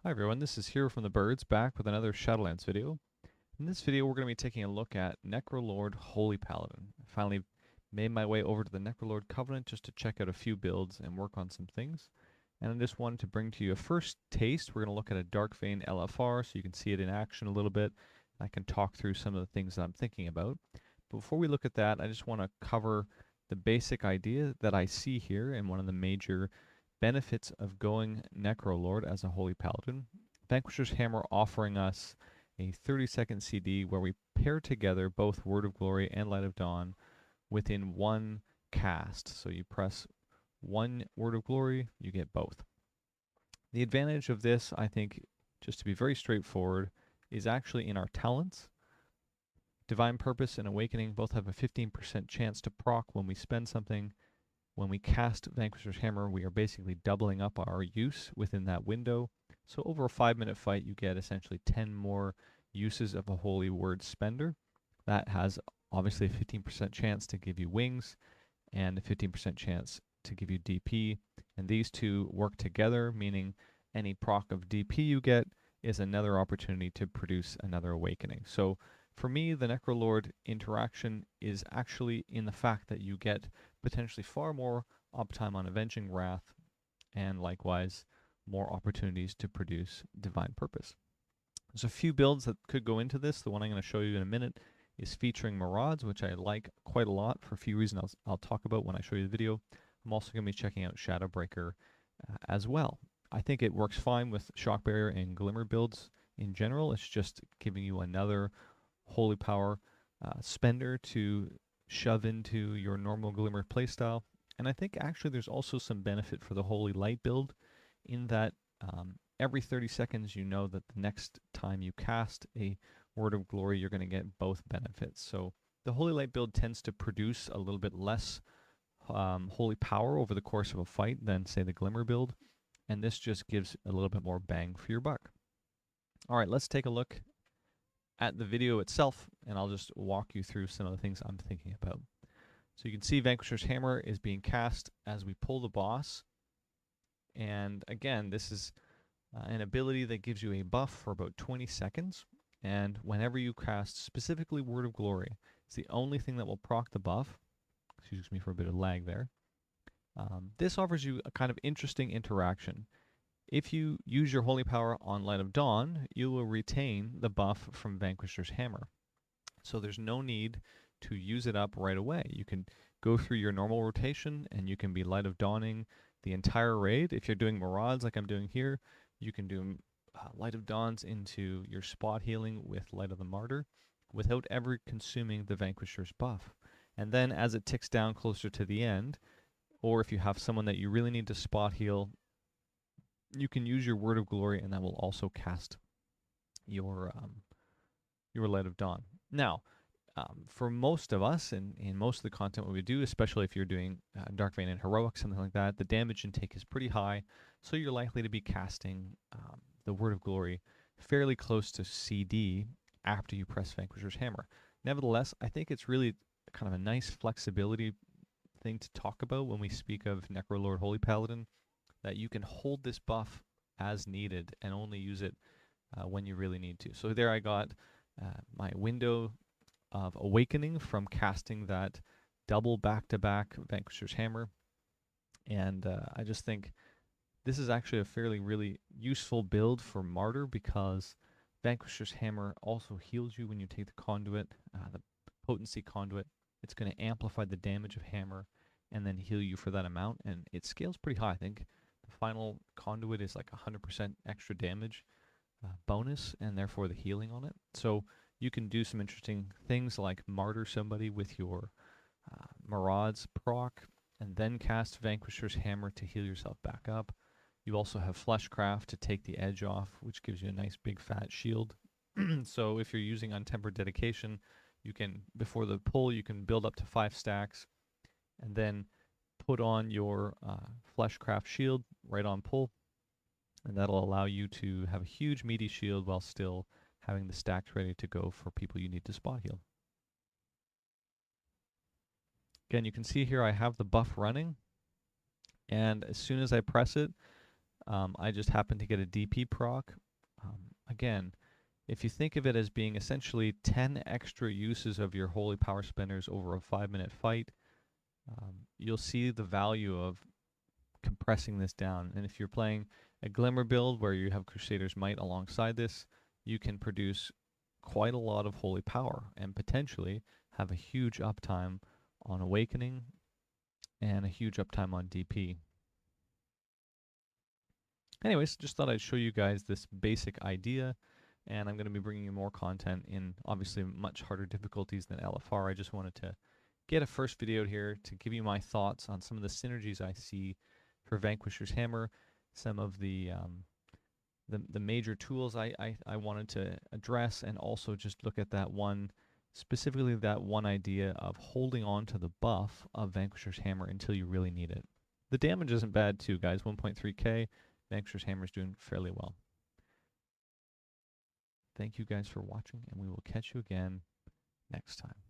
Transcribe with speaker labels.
Speaker 1: Hi everyone, this is Hero from the Birds back with another Shadowlands video. In this video we're going to be taking a look at Necrolord Holy Paladin. I finally made my way over to the Necrolord Covenant just to check out a few builds and work on some things. And I just wanted to bring to you a first taste. We're going to look at a Darkvein LFR so you can see it in action a little bit. I can talk through some of the things that I'm thinking about. But before we look at that, I just want to cover the basic idea that I see here and one of the major benefits of going Necrolord as a Holy Paladin. Vanquisher's Hammer offering us a 30-second CD where we pair together both Word of Glory and Light of Dawn within one cast. So you press one Word of Glory, you get both. The advantage of this, I think, just to be very straightforward, is actually in our talents. Divine Purpose and Awakening both have a 15% chance to proc when we spend something. When we cast Vanquisher's Hammer, we are basically doubling up our use within that window. So over a 5-minute fight, you get essentially 10 more uses of a Holy Word Spender. That has obviously a 15% chance to give you wings and a 15% chance to give you DP. And these two work together, meaning any proc of DP you get is another opportunity to produce another awakening. So for me, the Necrolord interaction is actually in the fact that you get potentially far more uptime on Avenging Wrath, and likewise more opportunities to produce Divine Purpose. There's a few builds that could go into this. The one I'm going to show you in a minute is featuring Marauders, which I like quite a lot for a few reasons I'll talk about when I show you the video. I'm also going to be checking out Shadowbreaker as well. I think it works fine with Shock Barrier and Glimmer builds in general. It's just giving you another Holy Power spender to shove into your normal Glimmer playstyle. And I think actually there's also some benefit for the Holy Light build in that every 30 seconds you know that the next time you cast a Word of Glory you're going to get both benefits. So the Holy Light build tends to produce a little bit less Holy Power over the course of a fight than say the Glimmer build, and this just gives a little bit more bang for your buck. Alright, let's take a look at the video itself, and I'll just walk you through some of the things I'm thinking about. So you can see Vanquisher's Hammer is being cast as we pull the boss, and again, this is an ability that gives you a buff for about 20 seconds, and whenever you cast specifically Word of Glory, it's the only thing that will proc the buff. Excuse me for a bit of lag there. This offers you a kind of interesting interaction. If you use your Holy Power on Light of Dawn, you will retain the buff from Vanquisher's Hammer. So there's no need to use it up right away. You can go through your normal rotation and you can be Light of Dawning the entire raid. If you're doing Marauders like I'm doing here, you can do Light of Dawns into your spot healing with Light of the Martyr without ever consuming the Vanquisher's buff. And then as it ticks down closer to the end, or if you have someone that you really need to spot heal, you can use your Word of Glory, and that will also cast your Light of Dawn. Now, for most of us, and in most of the content we do, especially if you're doing Darkvein and Heroic, something like that, the damage intake is pretty high, so you're likely to be casting the Word of Glory fairly close to CD after you press Vanquisher's Hammer. Nevertheless, I think it's really kind of a nice flexibility thing to talk about when we speak of Necrolord Holy Paladin, that you can hold this buff as needed and only use it when you really need to. So there I got my window of awakening from casting that double back-to-back Vanquisher's Hammer. And I just think this is actually a fairly really useful build for Martyr, because Vanquisher's Hammer also heals you when you take the conduit, the potency conduit. It's going to amplify the damage of Hammer and then heal you for that amount, and it scales pretty high. I think the final conduit is like 100% extra damage bonus, and therefore the healing on it. So you can do some interesting things like Martyr somebody with your Marauders proc, and then cast Vanquisher's Hammer to heal yourself back up. You also have Fleshcraft to take the edge off, which gives you a nice big fat shield. So if you're using Untempered Dedication, you can, before the pull, you can build up to 5 stacks, and then put on your Fleshcraft shield right on pull, and that'll allow you to have a huge meaty shield while still having the stacks ready to go for people you need to spot heal. Again, you can see here I have the buff running, and as soon as I press it, I just happened to get a DP proc. Again, if you think of it as being essentially 10 extra uses of your holy power spenders over a 5-minute fight, you'll see the value of compressing this down. And if you're playing a Glimmer build where you have Crusader's Might alongside this, you can produce quite a lot of holy power and potentially have a huge uptime on Awakening and a huge uptime on DP. Anyways, just thought I'd show you guys this basic idea, and I'm going to be bringing you more content in obviously much harder difficulties than LFR. I just wanted to get a first video here to give you my thoughts on some of the synergies I see for Vanquisher's Hammer, some of the major tools I wanted to address, and also just look at that one, specifically that one idea of holding on to the buff of Vanquisher's Hammer until you really need it. The damage isn't bad too, guys. 1.3k. Vanquisher's Hammer is doing fairly well. Thank you guys for watching, and we will catch you again next time.